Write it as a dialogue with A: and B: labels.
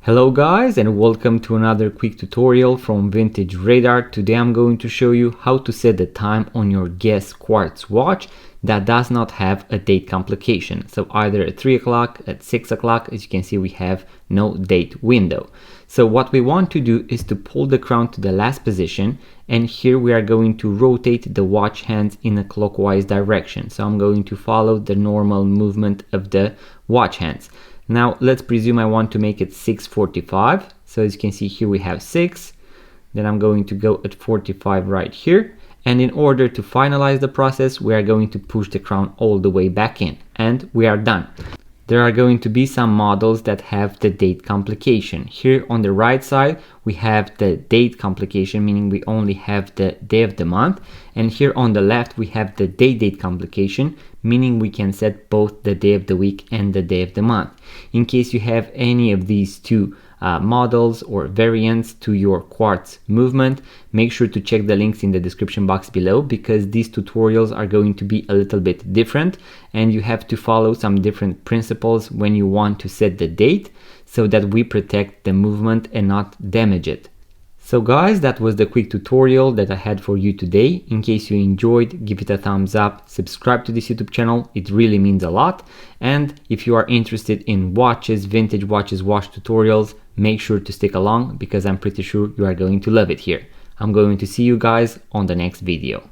A: Hello guys, and welcome to another quick tutorial from Vintage Radar. Today I'm going to show you how to set the time on your Guess quartz watch that does not have a date complication. So either at 3 o'clock, at 6 o'clock, as you can see we have no date window. So what we want to do is to pull the crown to the last position, and here we are going to rotate the watch hands in a clockwise direction. So I'm going to follow the normal movement of the watch hands. Now let's presume I want to make it 6:45. So as you can see here we have 6, then I'm going to go at 45 right here, and in order to finalize the process we are going to push the crown all the way back in, and we are done. There are going to be some models that have the date complication. Here on the right side we have the date complication, meaning we only have the day of the month, and here on the left we have the date complication, meaning we can set both the day of the week and the day of the month. In case you have any of these two models or variants to your quartz movement, make sure to check the links in the description box below, because these tutorials are going to be a little bit different and you have to follow some different principles when you want to set the date so that we protect the movement and not damage it. So guys, that was the quick tutorial that I had for you today. In case you enjoyed, give it a thumbs up, subscribe to this YouTube channel, it really means a lot. And if you are interested in watches, vintage watches, watch tutorials, make sure to stick along because I'm pretty sure you are going to love it here. I'm going to see you guys on the next video.